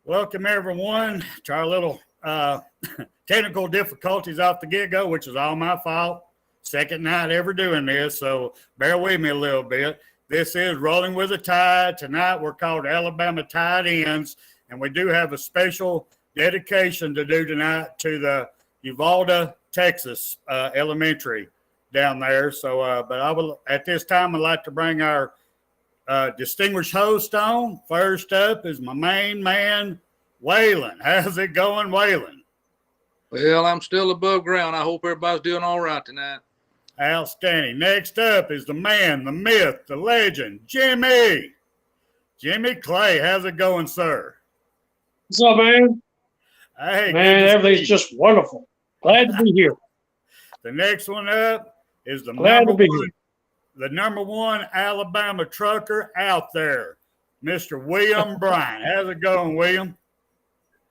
Welcome, everyone, to our little technical difficulties off the get-go, which is all my fault. Second night ever doing this, so bear with me a little bit. This is Rolling with the Tide. Tonight we're called Alabama Tide Ends, and we do have a special dedication to do tonight to the Uvalde, Texas elementary down there. So, but I will, at this time, I'd like to bring our distinguished host on. First up is my main man, Waylon. How's it going, Waylon? Well, I'm still above ground. I hope everybody's doing all right tonight. Outstanding. Next up is the man, the myth, the legend, Jimmy. Jimmy Clay, how's it going, sir? What's up, man? Hey, man, everything's just wonderful. Glad to be here. The next one up is the number one Alabama trucker out there, Mr. William Bryant. How's it going, William?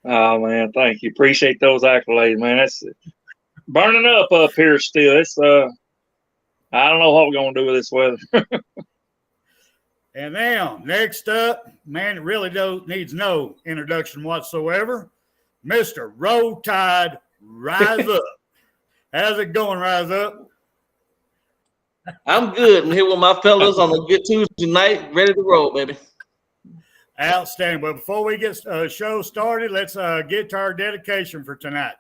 Oh, man, thank you. Appreciate those accolades, man. It's burning up here still. It's I don't know what we're going to do with this weather. And now, next up, man, it really needs no introduction whatsoever, Mr. Roll Tide Rise Up. How's it going, Rise Up? I'm good. I'm here with my fellas on a good Tuesday night, ready to roll, baby. Outstanding. But before we get the show started, let's get to our dedication for tonight.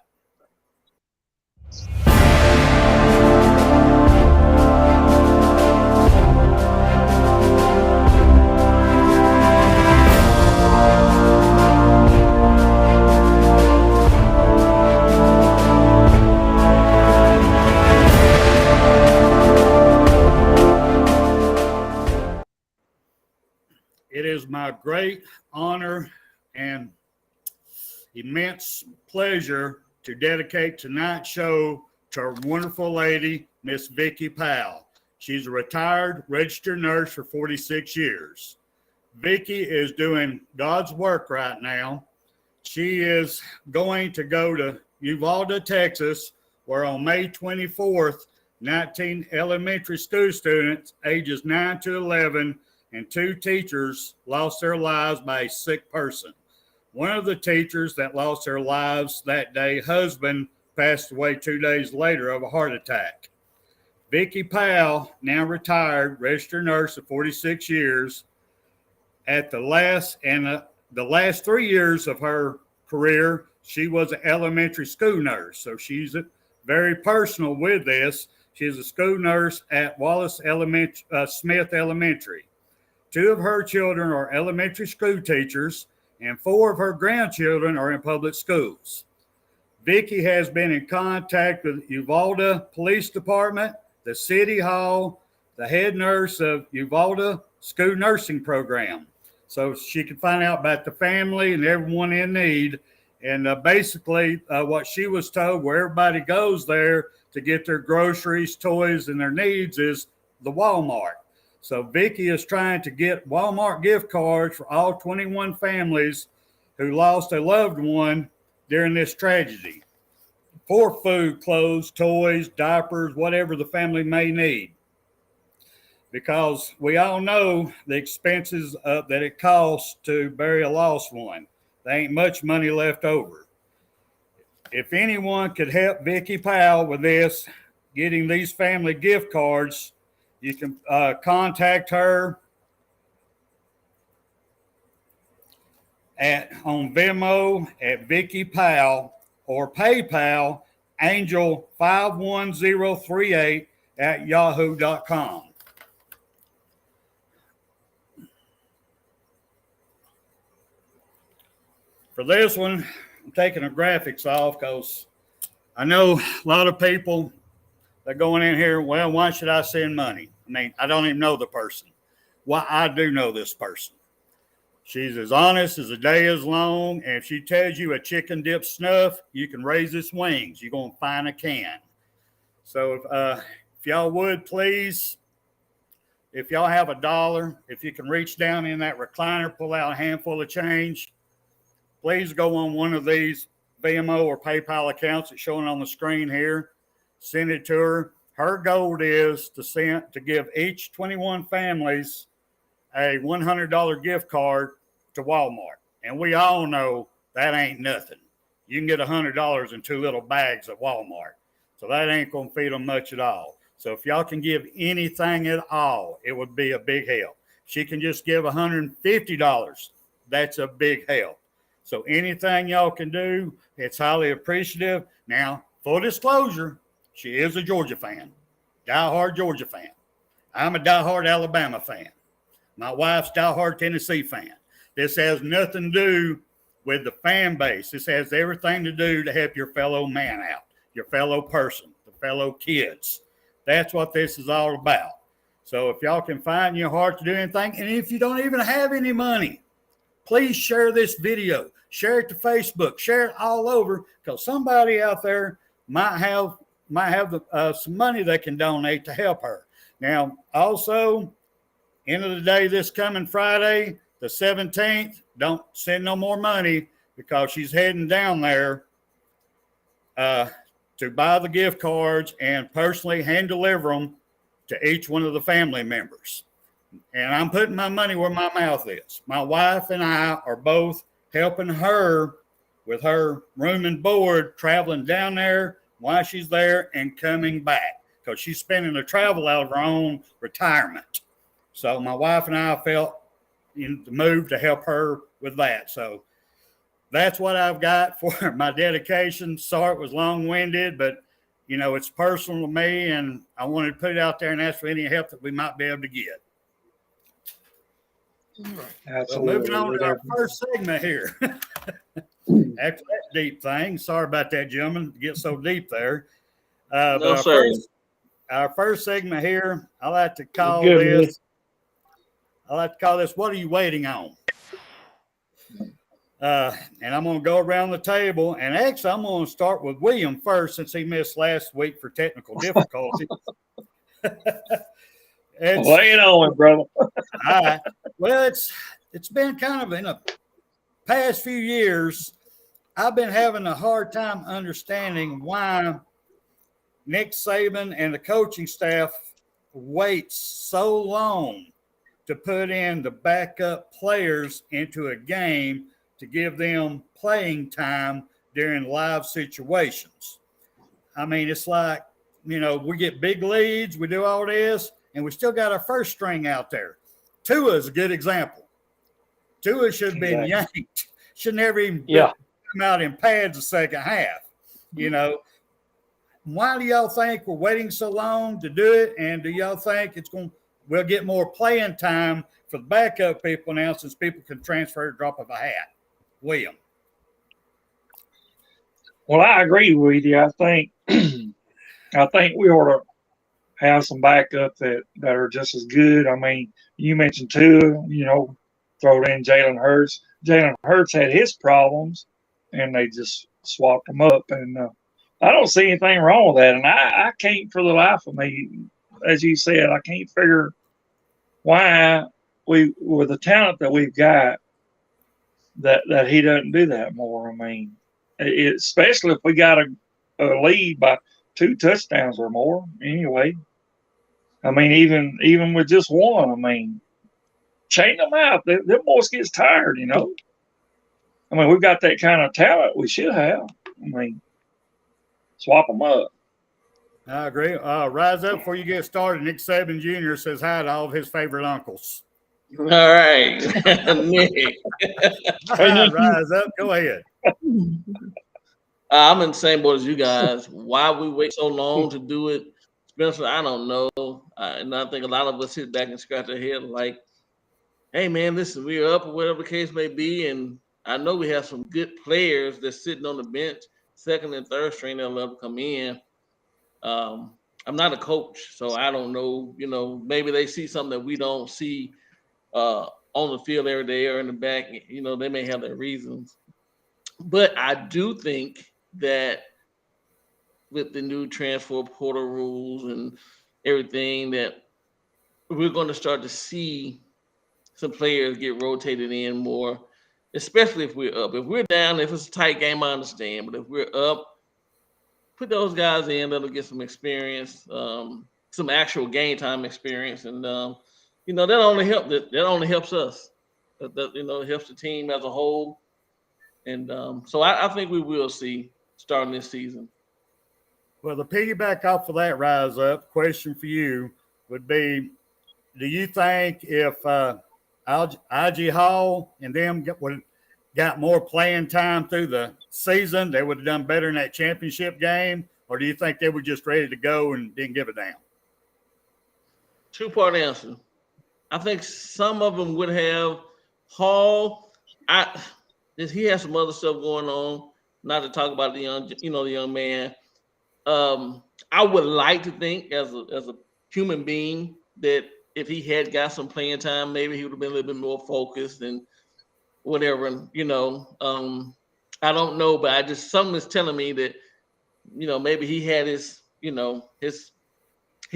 It is my great honor and immense pleasure to dedicate tonight's show to our wonderful lady, Miss Vicki Powell. She's a retired registered nurse for 46 years. Vicki is doing God's work right now. She is going to go to Uvalde, Texas, where on May 24th, 19 elementary school students ages 9 to 11 and 2 teachers lost their lives by a sick person. One of the teachers that lost their lives that day, husband, passed away 2 days later of a heart attack. Vicki Powell, now retired, registered nurse of 46 years. At the last 3 years of her career, she was an elementary school nurse. So she's very personal with this. She's a school nurse at Wallace Smith Elementary. 2 of her children are elementary school teachers, and 4 of her grandchildren are in public schools. Vicki has been in contact with Uvalde Police Department, the City Hall, the head nurse of Uvalde School Nursing Program, so she could find out about the family and everyone in need. And basically what she was told, where everybody goes there to get their groceries, toys, and their needs is the Walmart. So Vicki is trying to get Walmart gift cards for all 21 families who lost a loved one during this tragedy for food, clothes, toys, diapers, whatever the family may need. Because we all know the expenses that it costs to bury a lost one. There ain't much money left over. If anyone could help Vicki Powell with this, getting these family gift cards, you can contact her on Venmo at Vicki Powell or PayPal angel51038 at yahoo.com. For this one, I'm taking the graphics off because I know a lot of people they're going in here, well, why should I send money? I mean, I don't even know the person. Well, I do know this person. She's as honest as the day is long, and if she tells you a chicken dip snuff, you can raise its wings. You're going to find a can. So if y'all would, please, if y'all have $1, if you can reach down in that recliner, pull out a handful of change, please go on one of these Venmo or PayPal accounts that's showing on the screen here. Send it to her. Her goal is to give each 21 families a $100 gift card to Walmart. And we all know that ain't nothing. You can get $100 in 2 little bags at Walmart. So that ain't going to feed them much at all. So if y'all can give anything at all, it would be a big help. She can just give $150. That's a big help. So anything y'all can do, it's highly appreciative. Now, full disclosure, she is a Georgia fan, diehard Georgia fan. I'm a diehard Alabama fan. My wife's diehard Tennessee fan. This has nothing to do with the fan base. This has everything to do to help your fellow man out, your fellow person, the fellow kids. That's what this is all about. So if y'all can find in your heart to do anything, and if you don't even have any money, please share this video. Share it to Facebook. Share it all over, because somebody out there might have some money they can donate to help her. Now, also, end of the day, this coming Friday, the 17th, don't send no more money, because she's heading down there to buy the gift cards and personally hand deliver them to each one of the family members. And I'm putting my money where my mouth is. My wife and I are both helping her with her room and board, traveling down there while she's there and coming back, because she's spending the travel out of her own retirement. So my wife and I felt the move to help her with that. So that's what I've got for my dedication. Sorry it was long-winded, but it's personal to me, and I wanted to put it out there and ask for any help that we might be able to get. Absolutely. So moving on to our first segment here. After that deep thing, sorry about that, gentlemen, to get so deep there. No, sir. Our first segment here, I like to call Good, this. What are you waiting on? And I'm going to go around the table. And actually, I'm going to start with William first, since he missed last week for technical difficulty. Lay it on, brother. All right. Well, it's been kind of in the past few years, I've been having a hard time understanding why Nick Saban and the coaching staff waits so long to put in the backup players into a game to give them playing time during live situations. I mean, it's like, we get big leads, we do all this, and we still got our first string out there. Tua is a good example. Tua should have been yanked. Should never even come out in pads the second half. Why do y'all think we're waiting so long to do it? And do y'all think we'll get more playing time for the backup people now, since people can transfer at the drop of a hat? William. Well, I agree with you. I think we ought to have some backup that are just as good. I mean, you mentioned Tua, throw in Jalen Hurts. Jalen Hurts had his problems, and they just swapped them up. And I don't see anything wrong with that. And I can't, for the life of me, as you said, I can't figure why with the talent that we've got, that he doesn't do that more. I mean, especially if we got a lead by 2 touchdowns or more. Anyway, I mean, even with just one, I mean, chain them out. Them boys gets tired, I mean, we've got that kind of talent. We should have. I mean, swap them up. I agree. Rise up before you get started. Nick Saban Jr. says hi to all of his favorite uncles. All right, Nick. Rise up. Go ahead. I'm in the same boat as you guys. Why we wait so long to do it, Spencer, I don't know. And I think a lot of us sit back and scratch our head like, hey, man, listen, we're up or whatever the case may be. And I know we have some good players that's sitting on the bench, second and third string that love to come in. I'm not a coach, so I don't know. Maybe they see something that we don't see on the field every day or in the back. They may have their reasons. But I do think that with the new transfer portal rules and everything, that we're going to start to see some players get rotated in more, especially if we're up. If we're down, if it's a tight game, I understand. But if we're up, put those guys in, that'll get some experience, some actual game time experience. And, that only helps us. that helps the team as a whole. And so I think we will see starting this season. Well, the piggyback off of that, Rise Up, question for you would be, do you think if IG Hall and them got more playing time through the season, they would have done better in that championship game? Or do you think they were just ready to go and didn't give a damn? Two-part answer. I think some of them would have. Hall, he has some other stuff going on. Not to talk about the young man. I would like to think as a human being that if he had got some playing time, maybe he would have been a little bit more focused and whatever. I don't know, but something is telling me that, maybe he had he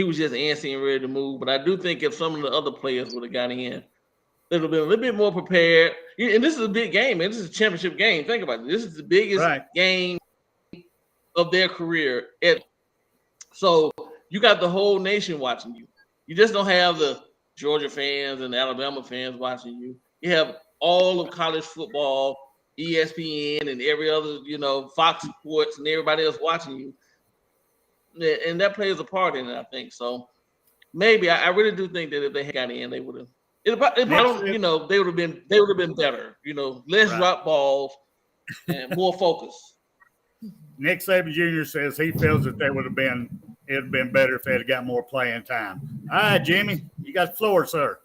was just antsy and ready to move. But I do think if some of the other players would have got in, they would have been a little bit more prepared. And this is a big game, man. This is a championship game. Think about it. This is the biggest game of their career. So you got the whole nation watching you. You just don't have the Georgia fans and the Alabama fans watching you. You have all of college football, ESPN, and every other, Fox Sports and everybody else watching you. And that plays a part in it, I think. So maybe I really do think that if they had got in, they would have. They would have been better. Less drop balls and more focus. Nick Saban Jr. says he feels that it'd have been better if they had got more playing time. All right, Jimmy, you got the floor, sir.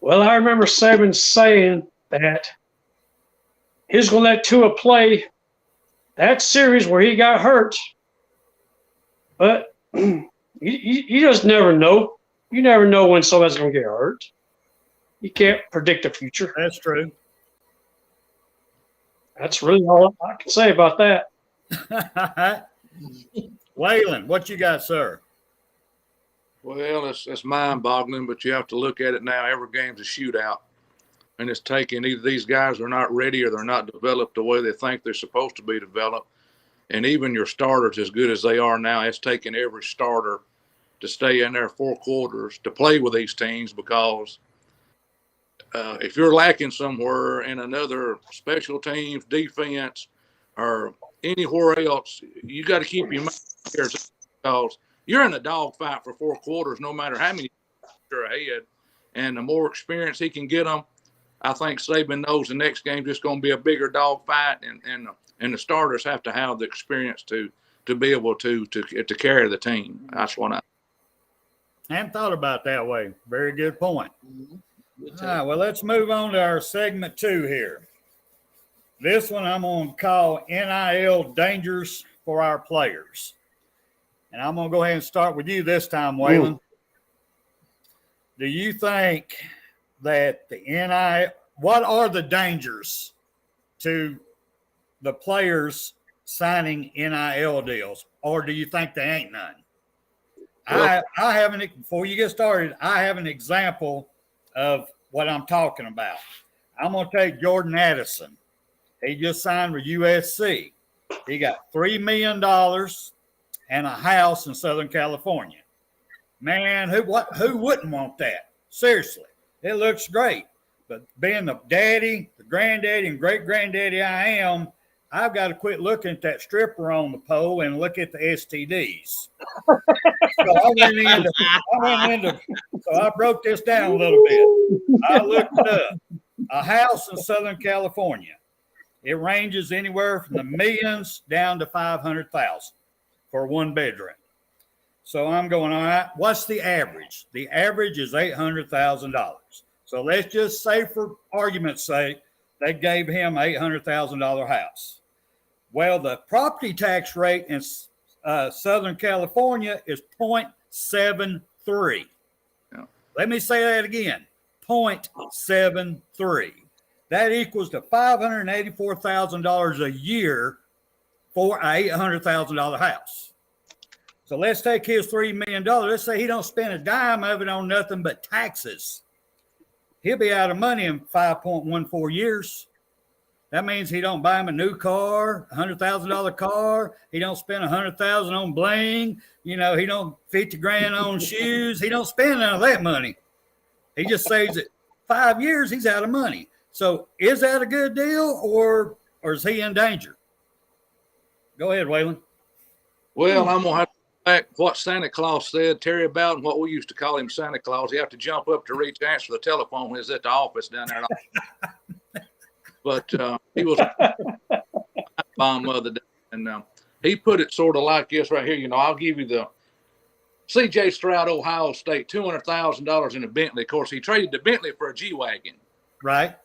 Well, I remember Saban saying that he was going to let Tua play that series where he got hurt, but you just never know. You never know when somebody's going to get hurt. You can't predict the future. That's true. That's really all I can say about that. Waylon, what you got, sir? Well, it's mind-boggling, but you have to look at it now. Every game's a shootout, and it's taking either these guys are not ready or they're not developed the way they think they're supposed to be developed. And even your starters, as good as they are now, it's taking every starter to stay in there 4 quarters to play with these teams, because if you're lacking somewhere in another special teams, defense, or anywhere else, you got to keep your mind here, because you're in a dogfight for 4 quarters, no matter how many you're ahead. And the more experience he can get them, I think Saban knows the next game's just going to be a bigger dogfight, and the starters have to have the experience to be able to carry the team. That's what I hadn't thought about that way. Very good point. All right, well, let's move on to our segment 2 here. This one I'm going to call NIL Dangers for Our Players. And I'm going to go ahead and start with you this time, Waylon. Do you think that what are the dangers to the players signing NIL deals, or do you think there ain't none? Well, before you get started, I have an example of what I'm talking about. I'm going to take Jordan Addison. He just signed with USC. He got $3 million and a house in Southern California. Man, who wouldn't want that? Seriously, it looks great. But being the daddy, the granddaddy, and great-granddaddy I am, I've got to quit looking at that stripper on the pole and look at the STDs. So I broke this down a little bit. I looked it up. A house in Southern California. It ranges anywhere from the millions down to 500,000 for 1 bedroom. So I'm going, all right, what's the average? The average is $800,000. So let's just say, for argument's sake, they gave him an $800,000 house. Well, the property tax rate in Southern California is 0.73. Yeah. Let me say that again, 0.73. That equals to $584,000 a year for an $800,000 house. So let's take his $3 million. Let's say he don't spend a dime of it on nothing but taxes. He'll be out of money in 5.14 years. That means he don't buy him a new car, $100,000 car. He don't spend $100,000 on bling. You know, he don't 50 grand on shoes. He don't spend none of that money. He just saves it 5 years. He's out of money. So is that a good deal, or is he in danger? Go ahead, Waylon. Well, I'm gonna have to go back what Santa Claus said, Terry Bowden, what we used to call him Santa Claus. You have to jump up to reach answer the telephone when he's at the office down there. But he was bomb the other day, and he put it sort of like this right here. You know, I'll give you the C.J. Stroud, Ohio State, $200,000 in a Bentley. Of course, he traded the Bentley for a G-Wagon. Right.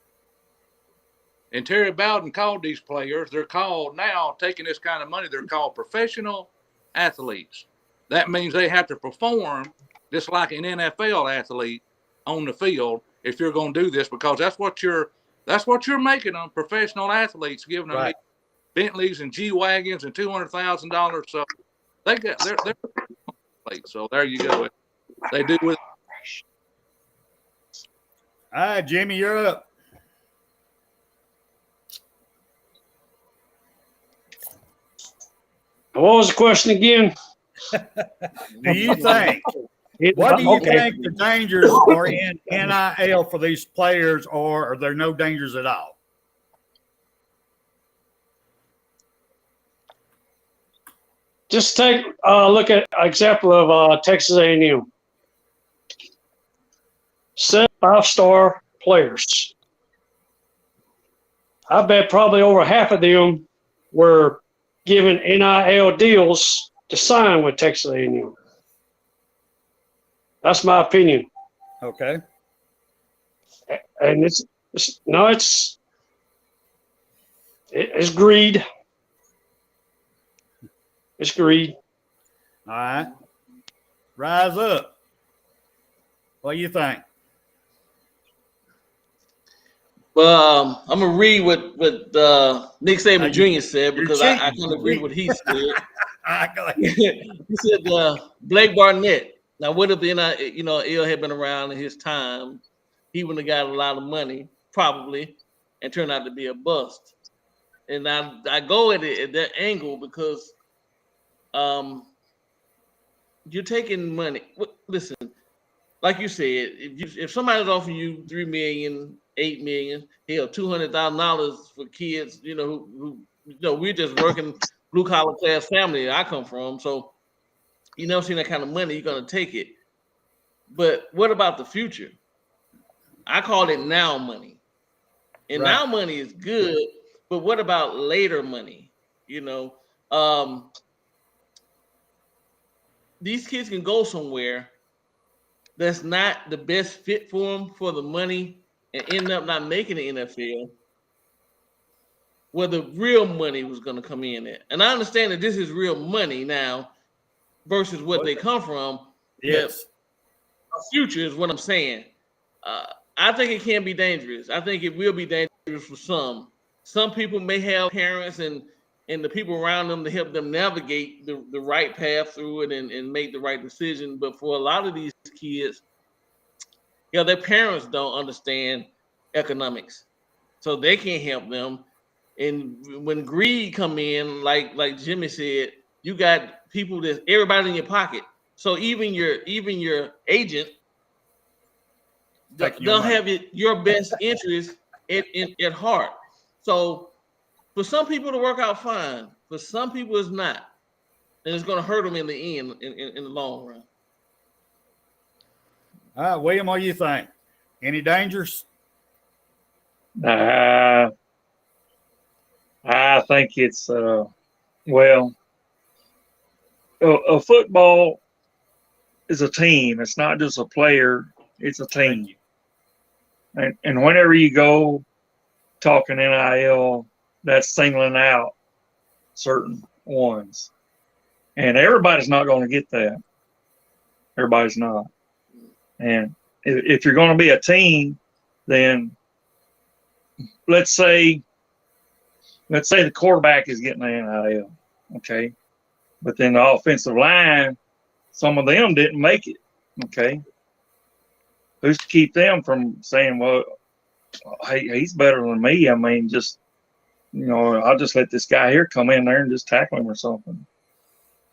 And Terry Bowden called these players, they're called now, taking this kind of money, they're called professional athletes. That means they have to perform just like an NFL athlete on the field if you're going to do this, because that's what you're making them, professional athletes, giving them Right. Bentleys and G-Wagons and $200,000. So they're athletes. So there you go. They do with. All right, Jimmy, you're up. What was the question again? Do you think? What do you think the dangers are in NIL for these players, or are there no dangers at all? Just take a look at an example of Texas A&M. 7 5-star players. I bet probably over half of them were given NIL deals to sign with Texas A&M. That's my opinion. Okay. And it's greed. It's greed. All right. Rise up. What do you think? Well, I'm gonna read what Nick Saban Jr. said, because I couldn't agree with what he said. All right, go ahead. He said Blake Barnett. Now, what if the NIL had been around in his time? He wouldn't have got a lot of money, probably, and turned out to be a bust. And I go at it at that angle because you're taking money. Listen, like you said, if somebody's offering you $3 million, $8 million, hell, $200,000 for kids, who we're just working blue collar class family I come from, so you never seen that kind of money, you're gonna take it. But what about the future? I call it now money, and now money is good. But what about later money? These kids can go somewhere that's not the best fit for them for the money and end up not making the NFL, where the real money was going to come in at. And I understand that this is real money now versus what they come from. Yes. The future is what I'm saying. I think it can be dangerous. I think it will be dangerous for some. Some people may have parents and the people around them to help them navigate the right path through it and make the right decision. But for a lot of these kids, their parents don't understand economics, so they can't help them. And when greed come in, like Jimmy said, you got people that everybody in your pocket. So even your agent, they'll have your best interest at heart. So for some people to work out fine, for some people it's not, and it's going to hurt them in the end, in the long run. All right, William, what do you think? Any dangers? I think it's a football is a team. It's not just a player. It's a team. And whenever you go talking NIL, that's singling out certain ones. And everybody's not going to get that. Everybody's not. And if you're going to be a team, then let's say the quarterback is getting the NIL, okay? But then the offensive line, some of them didn't make it, okay? Who's to keep them from saying, well, hey, he's better than me? I mean, just I'll just let this guy here come in there and just tackle him or something.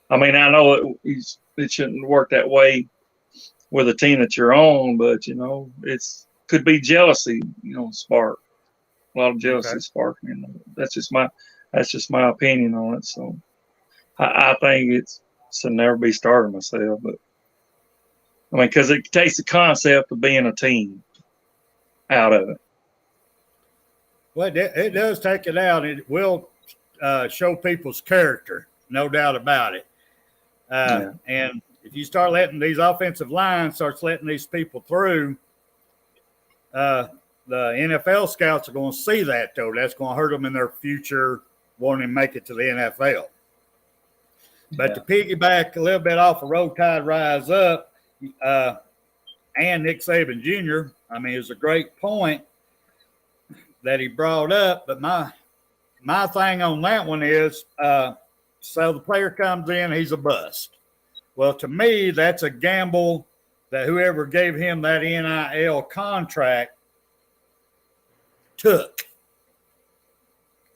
I mean, I know it shouldn't work that way with a team that you're on, but could be jealousy, spark. A lot of jealousy spark. That's just my opinion on it. So I think it should never be started myself, but I mean, because it takes the concept of being a team out of it. Well, it does take it out. It will show people's character, no doubt about it. And if you start letting these offensive lines starts letting these people through, the NFL scouts are going to see that, though. That's going to hurt them in their future wanting to make it to the NFL. But to piggyback a little bit off of Roll Tide Rise Up, and Nick Saban Jr., I mean, it's a great point that he brought up. But my thing on that one is, so the player comes in, he's a bust. Well, to me, that's a gamble that whoever gave him that NIL contract took.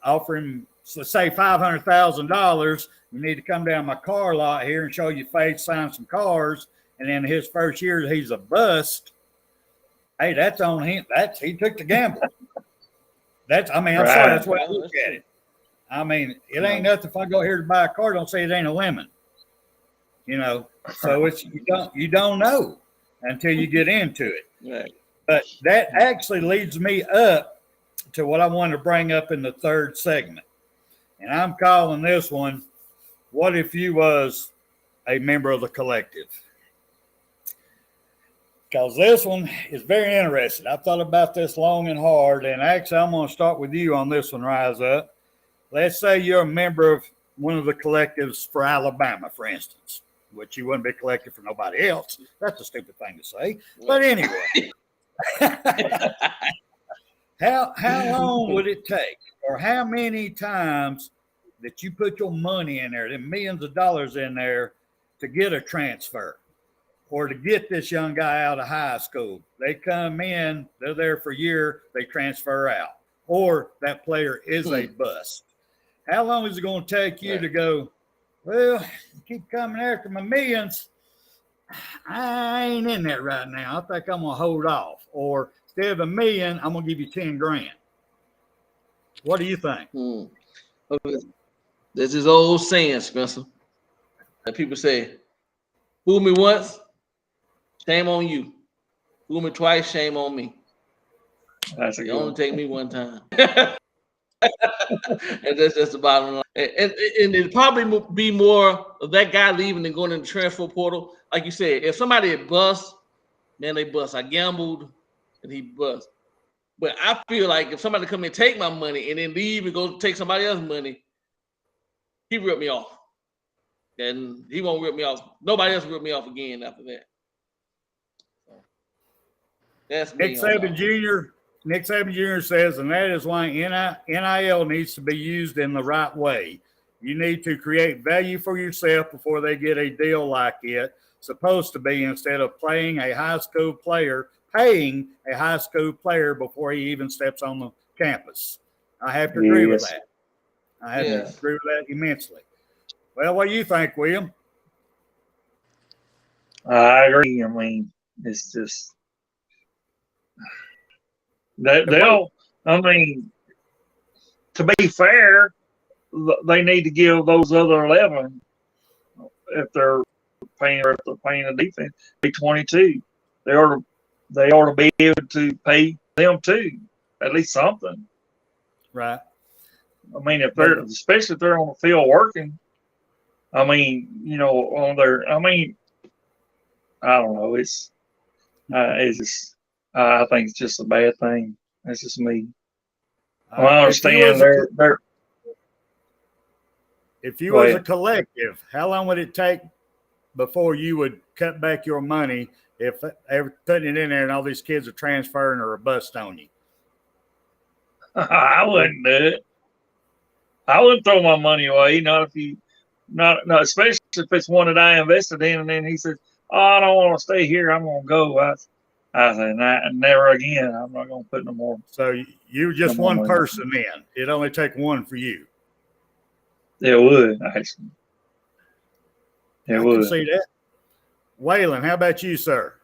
Offer him, so say $500,000. You need to come down my car lot here and show your face, sign some cars. And then his first year, he's a bust. Hey, that's on him. He took the gamble. I'm sorry, that's the way I look at it. I mean, it ain't nothing if I go here to buy a car, don't say it ain't a lemon. So you don't know until you get into it. Right. But that actually leads me up to what I wanted to bring up in the third segment. And I'm calling this one, what if you was a member of the collective? Because this one is very interesting. I thought about this long and hard, and actually I'm going to start with you on this one, Rise Up. Let's say you're a member of one of the collectives for Alabama, for instance, which you wouldn't be collected for nobody else. That's a stupid thing to say. But anyway, how long would it take, or how many times that you put your money in there, the millions of dollars in there, to get a transfer or to get this young guy out of high school? They come in, they're there for a year, they transfer out, or that player is a bust. How long is it going to take you to go, well, you keep coming after my millions, I ain't in that right now. I think I'm going to hold off. Or instead of $1 million, I'm going to give you 10 grand. What do you think? There's this old saying, Spencer, that people say, fool me once, shame on you. Fool me twice, shame on me. That's a You good only one. take me one time. And that's just the bottom line. And it'd probably be more of that guy leaving than going in the transfer portal. Like you said, if somebody had bust, man, they bust. I gambled and he bust. But I feel like if somebody come and take my money and then leave and go take somebody else's money, he ripped me off. And he won't rip me off. Nobody else rip me off again after that. That's Nick Saban Jr. Nick Saban Jr. says, and that is why NIL needs to be used in the right way. You need to create value for yourself before they get a deal like it supposed to be, instead of paying a high school player before he even steps on the campus. I have to agree with that. I have to agree with that immensely. Well, what do you think, William? I agree. I mean, it's just I mean, to be fair, they need to give those other 11, if they're paying the defense, be 22. They ought to be able to pay them too, at least something. Right. I mean, especially if they're on the field working. I mean, I don't know. It's just, I think it's just a bad thing. That's just me. Well, I understand they're. If you was a collective, how long would it take before you would cut back your money if they were putting it in there and all these kids are transferring or a bust on you? I wouldn't do it. I wouldn't throw my money away. Not especially if it's one that I invested in, and then he says, "Oh, I don't want to stay here. I'm going to go." I said, never again. I'm not going to put no more. So you just No more one money. person then. It only take one for you. It would, actually. It I would. can see that. Waylon, how about you, sir?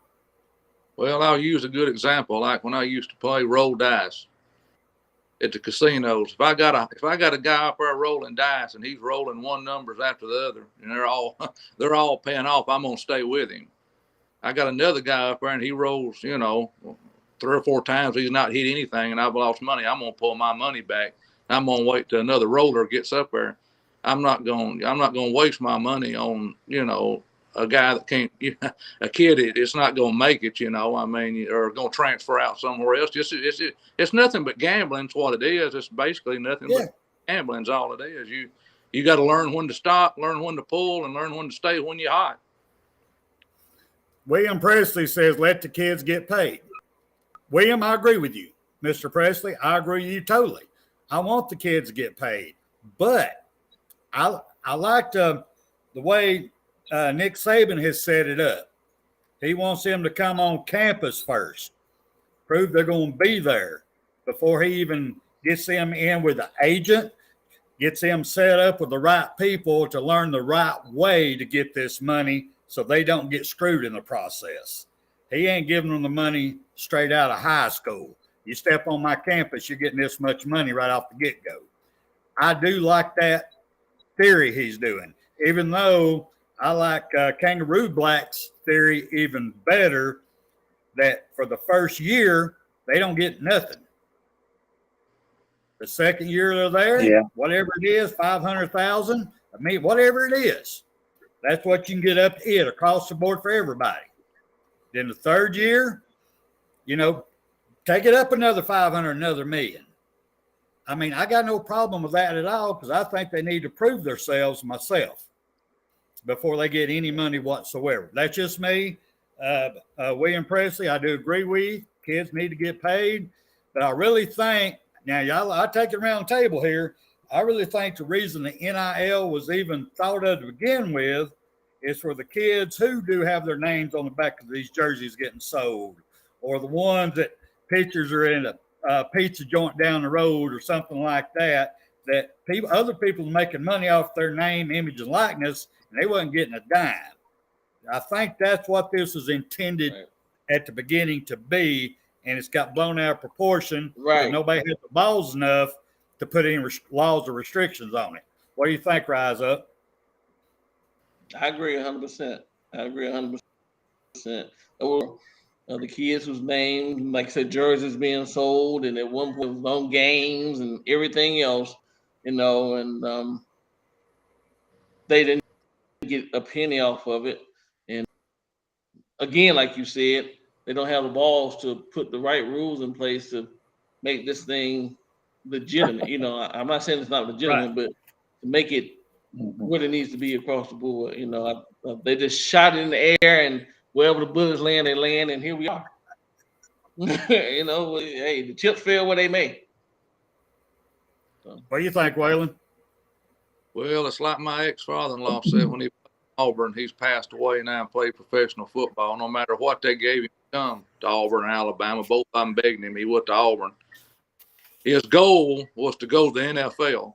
Well, I'll use a good example, like when I used to play roll dice at the casinos. If I got a guy up there rolling dice and he's rolling one numbers after the other, and they're all paying off, I'm gonna stay with him. I got another guy up there and he rolls, 3 or 4 times, he's not hit anything, and I've lost money. I'm gonna pull my money back. I'm gonna wait till another roller gets up there. I'm not gonna waste my money on a guy that can't, a kid. It's not gonna make it. Or gonna transfer out somewhere else. It's nothing but gambling. It's what it is. It's basically nothing but gambling. Is all it is. You got to learn when to stop, learn when to pull, and learn when to stay when you're hot. William Presley says, let the kids get paid. William, I agree with you. Mr. Presley, I agree with you totally. I want the kids to get paid. But I like the way Nick Saban has set it up. He wants them to come on campus first, prove they're going to be there before he even gets them in with an agent, gets them set up with the right people to learn the right way to get this money so they don't get screwed in the process. He ain't giving them the money straight out of high school. You step on my campus, you're getting this much money right off the get-go. I do like that theory he's doing, even though I like Kangaroo Black's theory even better, that for the first year, they don't get nothing. The second year they're there, whatever it is, 500,000, whatever it is, that's what you can get up to it across the board for everybody. Then the third year, take it up another 500, another million. I mean, I got no problem with that at all because I think they need to prove themselves myself before they get any money whatsoever. That's just me. William Presley, I do agree with you. Kids need to get paid. But I really think, now y'all, I take it around the table here, I really think the reason the NIL was even thought of to begin with is for the kids who do have their names on the back of these jerseys getting sold, or the ones that pictures are in a pizza joint down the road or something like that, that other people are making money off their name, image, and likeness, and they wasn't getting a dime. I think that's what this is intended at the beginning to be, and it's got blown out of proportion. Right. Nobody has the balls enough to put any laws or restrictions on it. What do you think, Rise Up? I agree 100%. I agree 100%. Or the kids whose names, like I said, jerseys being sold, and at one point was on games and everything else, and they didn't get a penny off of it. And again, like you said, they don't have the balls to put the right rules in place to make this thing legitimate. I'm not saying it's not legitimate, but to make it what it needs to be across the board. They just shot it in the air, and wherever the bullets land, they land, and here we are. Hey, the chips fell where they may. So. What do you think, Waylon? Well, it's like my ex-father-in-law said when he played Auburn. He's passed away now and played professional football. No matter what they gave him to come to Auburn and Alabama, both of them begging him, he went to Auburn. His goal was to go to the NFL.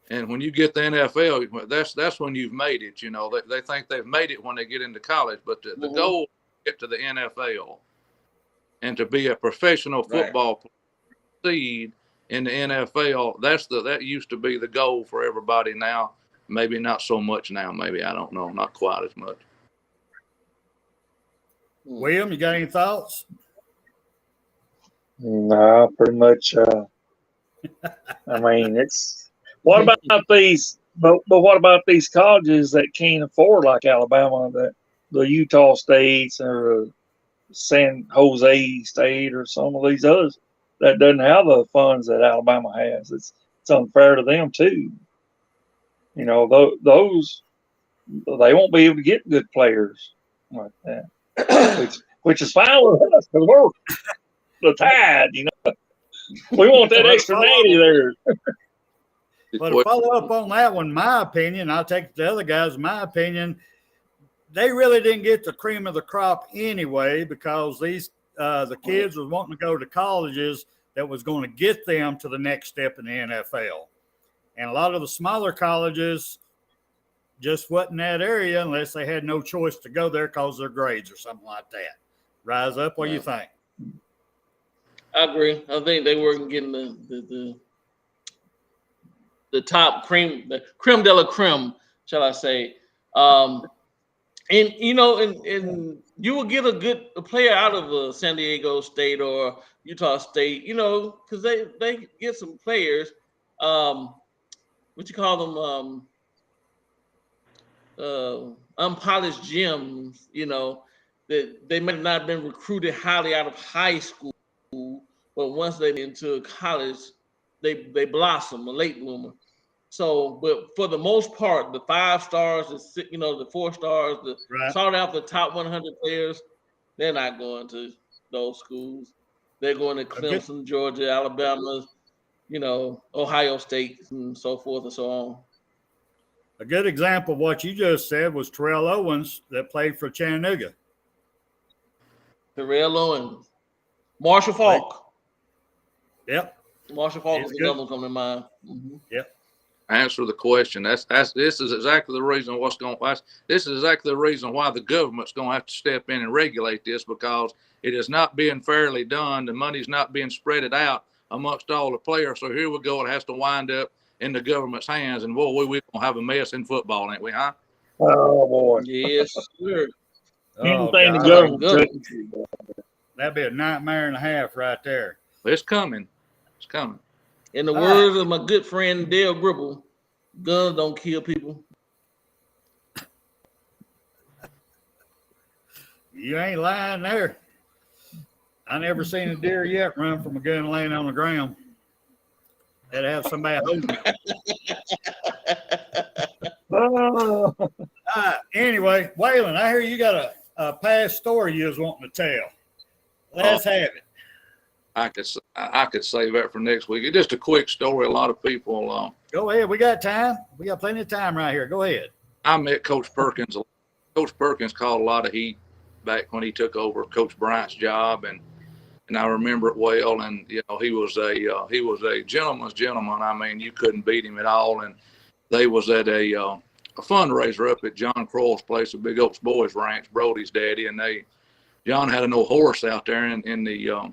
And when you get the NFL, that's when you've made it. They think they've made it when they get into college, but the goal is to get to the NFL and to be a professional football player, seed in the NFL. That used to be the goal for everybody. Now, maybe not so much now. Maybe, I don't know, not quite as much. William, you got any thoughts? No, pretty much. it's. What about these? But what about these colleges that can't afford, like Alabama, the Utah States or San Jose State or some of these others that doesn't have the funds that Alabama has? It's unfair to them too. Those they won't be able to get good players like that, which is fine with us because we're the Tide. We want that extra natty there. But to follow up on that one, my opinion, I'll take the other guys. My opinion, they really didn't get the cream of the crop anyway, because the kids was wanting to go to colleges that was going to get them to the next step in the NFL. And a lot of the smaller colleges just wasn't that area unless they had no choice to go there because of their grades or something like that. Rise up, what do you think? I agree. I think they weren't getting the top cream, the creme de la creme, shall I say. And you know, and you will get a player out of San Diego State or Utah State, you know, because they get some players. What you call them? Unpolished gems, you know, that they might not have been recruited highly out of high school, but once they get into college, they blossom, a late bloomer. So, but for the most part, the 5 stars, the 4 stars, the Right. sought out the top 100 players, they're not going to those schools. They're going to Clemson, Georgia, Alabama, you know, Ohio State, and so forth and so on. A good example of what you just said was Terrell Owens that played for Chattanooga. Terrell Owens, Marshall Faulk. Yep. Marshall Faulk He's is good. another one coming to mind. Mm-hmm. Yep. Answer the question. This is exactly the reason this is exactly the reason why the government's going to have to step in and regulate this, because it is not being fairly done. The money's not being spread out amongst all the players. So here we go. It has to wind up in the government's hands, and boy, we're gonna have a mess in football, ain't we, huh? Oh boy. Yes, sure. Anything the God. government Good. touches. That'd be a nightmare and a half right there. It's coming. It's coming. In the All words of my good friend Dale Gribble, guns don't kill people. You ain't lying there. I never seen a deer yet run from a gun laying on the ground. They'd have somebody holding it. Oh. Anyway, Waylon, I hear you got a past story you was wanting to tell. Let's have it. I could save that for next week. It's just a quick story. A lot of people. Go ahead. We got time. We got plenty of time right here. Go ahead. I met Coach Perkins. Coach Perkins called a lot of heat back when he took over Coach Bryant's job, and I remember it well. And you know, he was a gentleman's gentleman. I mean, you couldn't beat him at all. And they was at a fundraiser up at John Kroll's place, a Big Oaks Boys Ranch, Brody's daddy, and John had an old horse out there in the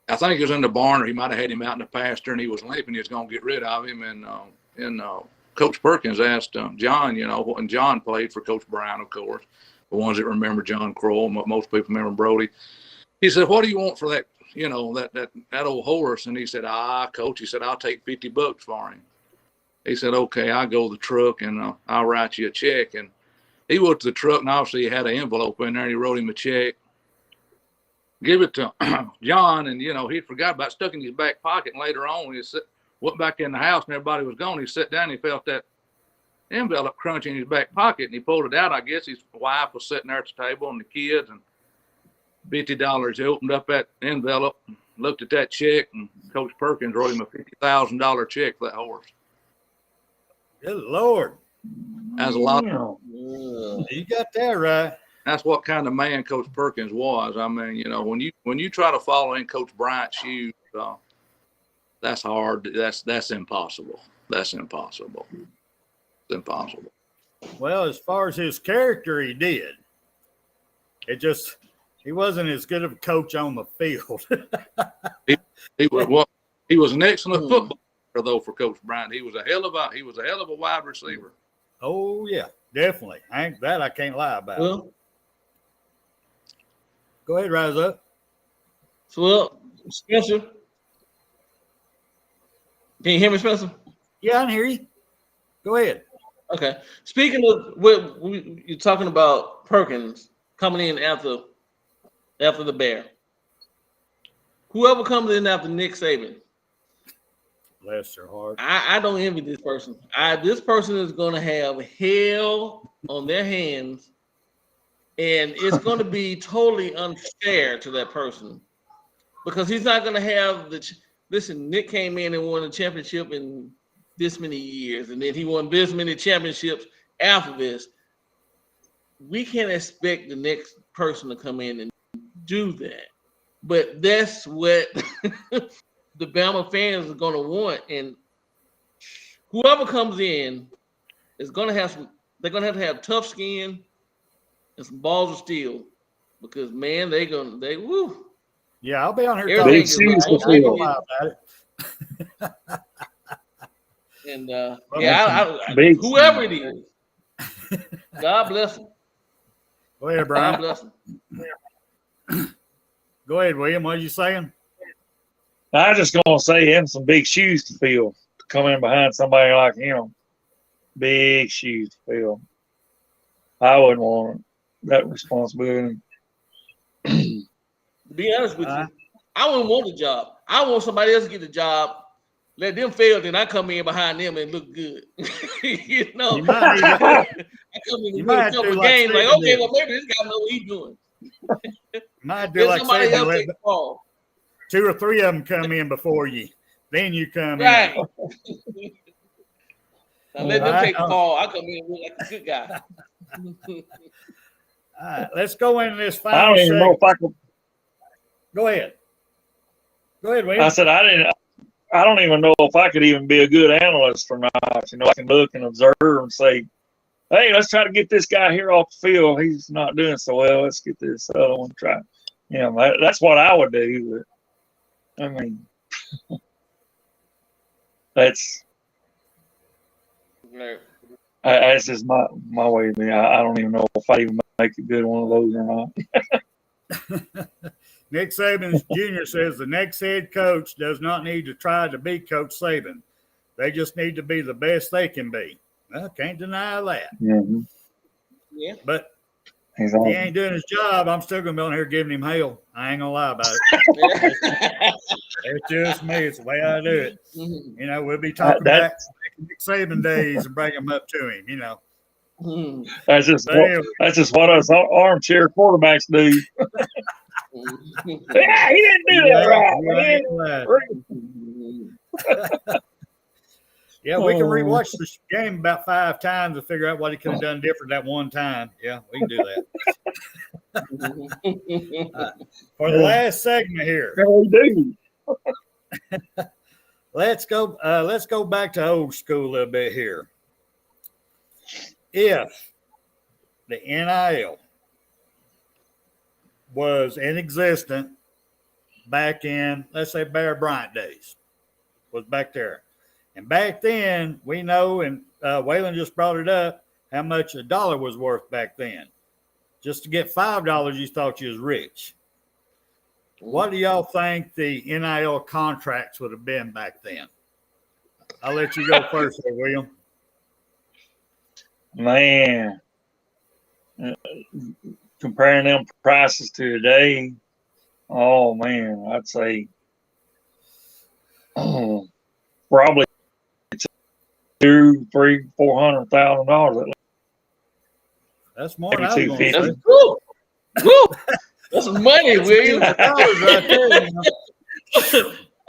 I think he was in the barn, or he might have had him out in the pasture, and he was limping. He was going to get rid of him, and Coach Perkins asked John, you know, and John played for Coach Bryant, of course, the ones that remember John Kroll, most people remember Brody. He said, "What do you want for that, you know, that old horse?" And he said, Coach, he said, "I'll take $50 for him." He said, "Okay, I'll go to the truck and I'll write you a check." And he went to the truck, and obviously he had an envelope in there, and he wrote him a check. Give it to John, and, you know, he forgot about it, stuck in his back pocket. And later on, he went back in the house, and everybody was gone. He sat down, and he felt that envelope crunching in his back pocket, and he pulled it out. I guess his wife was sitting there at the table, and the kids, and $50. He opened up that envelope, looked at that check, and Coach Perkins wrote him a $50,000 check for that horse. Good Lord. That's a lot. You got that right. That's what kind of man Coach Perkins was. I mean, you know, when you try to follow in Coach Bryant's shoes, that's hard. That's impossible. That's impossible. It's impossible. Well, as far as his character, he did. He wasn't as good of a coach on the field. He was an excellent football player, though, for Coach Bryant. He was a hell of a wide receiver. Oh yeah, definitely. I can't lie about. Well, Go ahead, rise up. well, Spencer, can you hear me, Spencer? Yeah, I can hear you. Go ahead. Okay. Speaking of what you're talking about, Perkins coming in after the Bear. Whoever comes in after Nick Saban, Bless their heart. I don't envy this person. This person is going to have hell on their hands, and it's going to be totally unfair to that person because he's not going to have listen, Nick came in and won a championship in this many years, and then he won this many championships after this. we can't expect the next person to come in and do that. But that's what the Bama fans are going to want. And whoever comes in is going to have some, they're going to have tough skin and some balls of steel because, man, they woo. Yeah, I'll be on here Everything talking is about big it. shoes. About it. And Big whoever it is, God bless them. Go ahead, God Brian. bless them. Go ahead, William. What are you saying? I was just gonna say him some big shoes to fill to come in behind somebody like him. Big shoes to fill. I wouldn't want that responsibility. To be honest with you, I wouldn't want the job. I want somebody else to get the job. Let them fail, then I come in behind them and look good. You know, You might need to- I come in you and might win a have to couple do like games. Like, Stephen okay, did. well maybe this guy know what he's doing. might do Let like somebody Saban, else let take the ball. 2 or 3 of them come in before you. Then you come Right. in. Now let them take the Right. ball. I come in and look like a good guy. All right, let's go into this I final don't even know segment. if I could. Go ahead. Go ahead, William. I said I don't even know if I could even be a good analyst or not. You know, I can look and observe and say, hey, let's try to get this guy here off the field. He's not doing so well. Let's get this other one try. You know, that's what I would do. But, I mean, that's just my way of being. I don't even know if I even make a good one of those or not. Nick Saban Jr. says the next head coach does not need to try to be Coach Saban. They just need to be the best they can be. Well, can't deny that. Mm-hmm. Yeah. But Exactly. if he ain't doing his job, I'm still going to be on here giving him hell. I ain't going to lie about it. It's just me. It's the way I do it. Mhm. You know, we'll be talking That- back to Nick Saban days and bring him up to him, you know. Mhm. That's just Damn. what us armchair quarterbacks do. Yeah, he didn't do that right, man. Yeah, we can rewatch the game about 5 times to figure out what he could have done different that one time. Yeah, we can do that. For the last segment here, Yeah, we do. let's go back to old school a little bit here. If the NIL was in existence back in, let's say, Bear Bryant days, was back there. And back then, we know, and Waylon just brought it up, how much a dollar was worth back then. Just to get $5, you thought you was rich. What do y'all think the NIL contracts would have been back then? I'll let you go first there, William. Man, comparing them prices to today, oh man, I'd say probably $200,000, $300,000, $400,000. That's more than I was Maybe going to That's say. woo. Woo. That's some money, William. $200 right there, you know.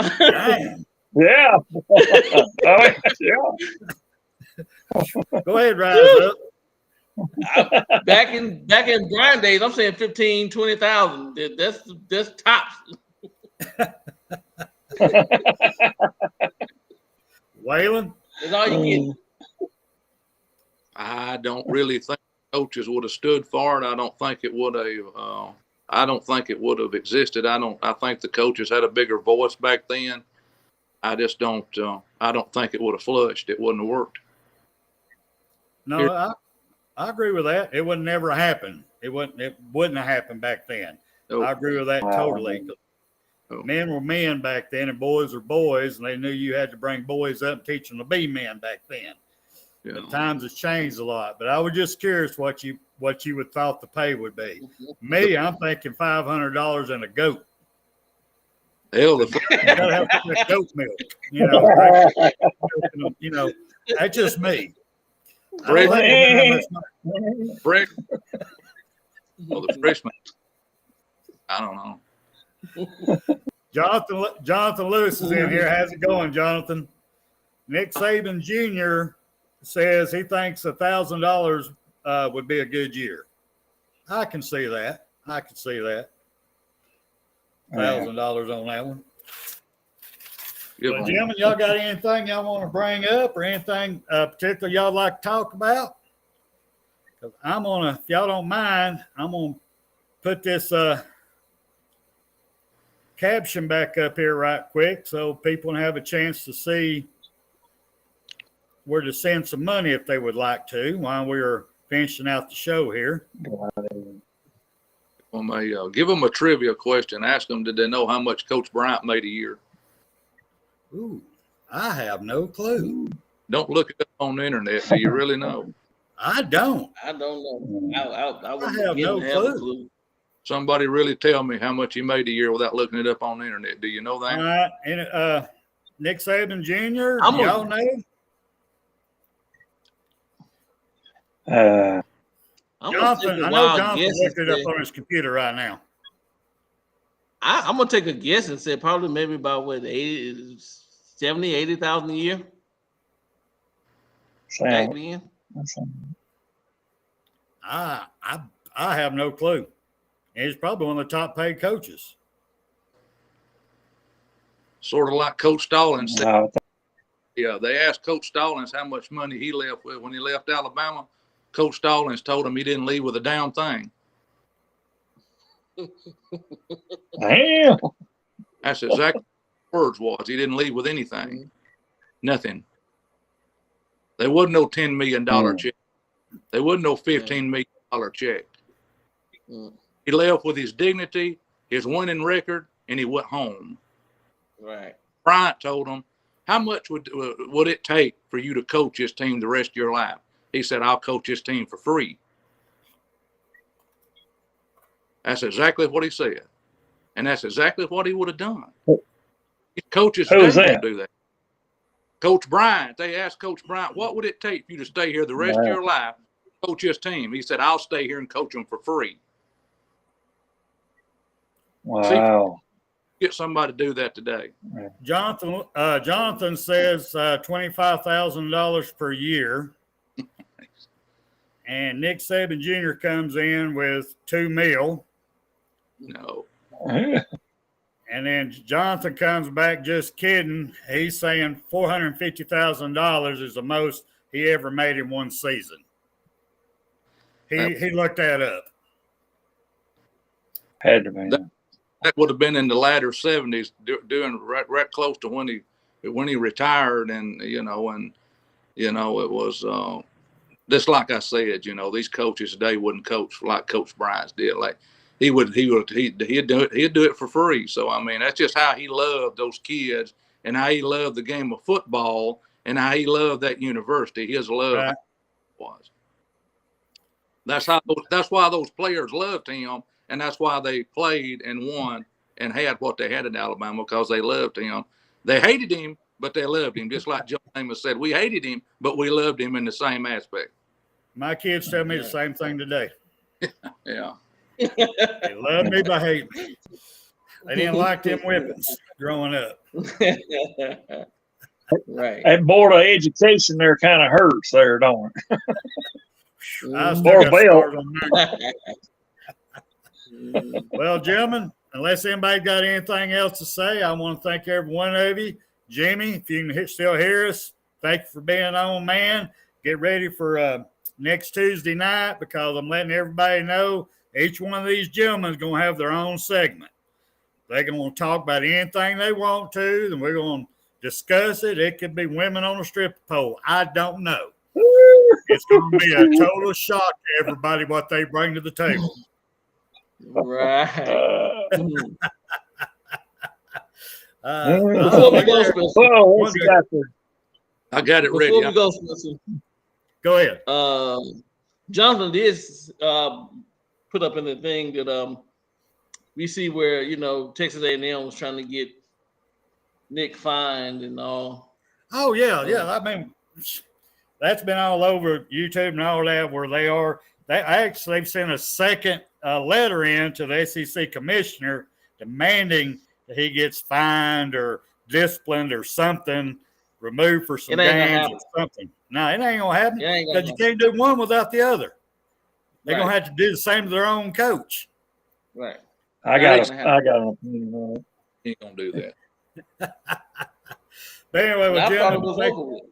Damn. Yeah. Oh, yeah. Go ahead, Rise up. Back in Brian days, I'm saying 15, 20,000. That's tops. Waylon? That's all you get. I don't really think coaches would have stood for it. I don't think it would have. I don't think it would have existed. I think the coaches had a bigger voice back then. I just don't. I don't think it would have flushed. It wouldn't have worked. No, I agree with that. It would never happen. It wouldn't have happened back then. So, I agree with that totally. Oh. Men were men back then, and boys were boys, and they knew you had to bring boys up and teach them to be men back then. you know, The times has changed a lot, but I was just curious what you would thought the pay would be. Me, I'm thinking $500 and a goat. hell, You gotta have that goat milk. You know, that's just me. I don't think it's that much money. Frick. Well, the freshman. I don't know. Jonathan Lewis is in here. How's it going, Jonathan? Nick Saban Jr. says he thinks $1,000 would be a good year. I can see that. $1,000 on that one. Give Well, them- gentlemen, y'all got anything y'all want to bring up or anything particular y'all like to talk about? 'Cause if y'all don't mind, I'm gonna put this caption back up here right quick so people can have a chance to see where to send some money if they would like to while we're finishing out the show here. Give them a trivia question. Ask them, did they know how much Coach Bryant made a year? Ooh, I have no clue. Don't look it up on the internet. Do you really know? I don't. I don't know. I wouldn't have begin no to have a clue. clue. Somebody really tell me how much he made a year without looking it up on the internet. Do you know All that? right. And Nick Saban Jr., I'm y'all know? I'm gonna take Jonathan, a I know wild Jonathan guess. looked it And up on his computer right now. I'm gonna take a guess and say probably maybe about what 80,000 a year back then. I have no clue. And he's probably one of the top paid coaches. Sort of like Coach Stallings said. No, Yeah, they asked Coach Stallings how much money he left with when he left Alabama. Coach Stallings told him he didn't leave with a damn thing. damn. That's exactly what the words was. He didn't leave with anything. Nothing. There wasn't no $10 million check. There wasn't no $15 million check. He left with his dignity, his winning record, and he went home. Right. Bryant told him, how much would it take for you to coach this team the rest of your life? He said, I'll coach this team for free. That's exactly what he said. And that's exactly what he would have done. Coaches Who was today that? don't do that. Coach Bryant, they asked Coach Bryant, what would it take for you to stay here the rest of your life, coach this team? He said, I'll stay here and coach them for free. Wow. Get somebody to do that today. Jonathan says $25,000 per year. And Nick Saban Jr. comes in with $2 million. No. And then Jonathan comes back just kidding. He's saying $450,000 is the most he ever made in one season. He looked that up. Had to be. That would have been in the latter 70s, doing right close to when he retired, and it was just like I said, these coaches today wouldn't coach like Coach Bryant did. Like he'd do it for free. So I mean, that's just how he loved those kids and how he loved the game of football and how he loved that university. His love was. That's why those players loved him. And that's why they played and won and had what they had in Alabama, because they loved him. They hated him, but they loved him. Just like John Amos said, we hated him, but we loved him in the same aspect. My kids tell me the same thing today. Yeah. They love me, but hate me. They didn't like them whippings growing up. Right. That Board of Education there kind of hurts there, don't it? I still More got belt. scars on there. Well, gentlemen, unless anybody got anything else to say, I want to thank every one of you. Jimmy, if you can still hear us, thank you for being on, man. Get ready for next Tuesday night, because I'm letting everybody know each one of these gentlemen is going to have their own segment. They're going to talk about anything they want to, and we're going to discuss it. It could be women on a stripper pole. I don't know. It's going to be a total shock to everybody what they bring to the table. Right. Before we go, Spencer, what you got there? I got it ready. before we go, Spencer, Go ahead. Jonathan did put up in the thing that we see where Texas A&M was trying to get Nick fined and all. Oh yeah. I mean, that's been all over YouTube and all that, where they are. They've sent a second letter in to the SEC commissioner demanding that he gets fined or disciplined or something, removed for some games or something. No, it ain't gonna happen because you can't do one without the other. They're gonna have to do the same to their own coach. Right. I That got ain't a, gonna I got an opinion on it. He ain't gonna do that. But anyway, well, I thought it gentlemen, was over with.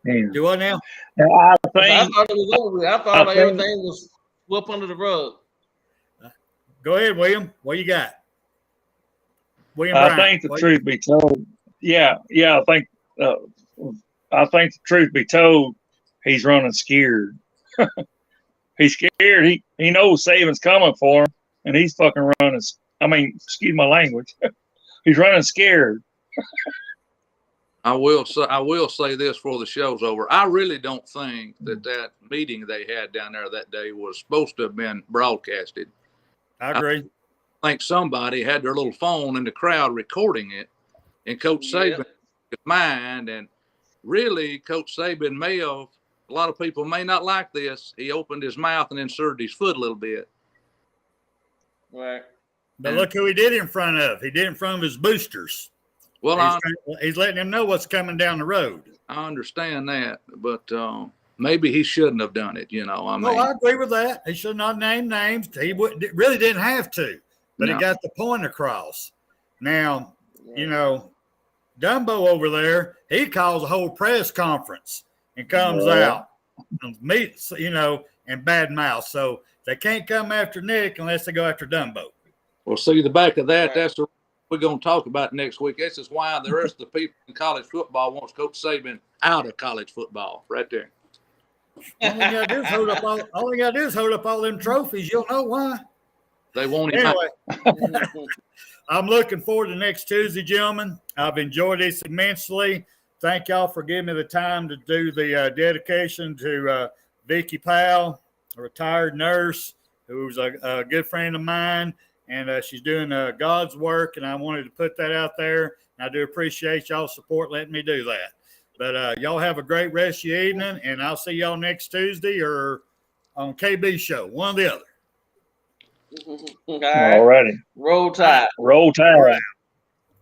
Yeah. do what now? Now, I I think thought it was over with. I thought I think- everything was swept under the rug. Go ahead, William. What you got? William I Bryant. think the What- truth be told, I think the truth be told, he's running scared. He's scared. He knows Saban's coming for him, and he's fucking running. I mean, excuse my language. He's running scared. I will say this before the show's over. I really don't think that meeting they had down there that day was supposed to have been broadcasted. I agree. I think somebody had their little phone in the crowd recording it, and Coach Saban his mind. And really, Coach Saban may have. A lot of people may not like this. He opened his mouth and inserted his foot a little bit. Right. But look who he did it in front of. He did it in front of his boosters. Well, He's letting them know what's coming down the road. I understand that, but maybe he shouldn't have done it. I mean, I agree with that. He should not name names. He really didn't have to, but No. he got the point across. Now, Dumbo over there, he calls a whole press conference and comes out and meets, and bad mouth. So they can't come after Nick unless they go after Dumbo. Well, see the back of that. Right. That's what we're going to talk about next week. This is why the rest of the people in college football wants Coach Saban out of college football. Right there. All you gotta do is hold up all them trophies. You'll know why. They want him out. Anyway, I'm looking forward to next Tuesday, gentlemen. I've enjoyed this immensely. Thank y'all for giving me the time to do the dedication to Vicky Powell, a retired nurse who's a good friend of mine, and she's doing God's work, and I wanted to put that out there. I do appreciate y'all's support letting me do that. But y'all have a great rest of your evening, and I'll see y'all next Tuesday or on KB show, one or the other. All right. Alrighty. Roll Tide. Roll Tide.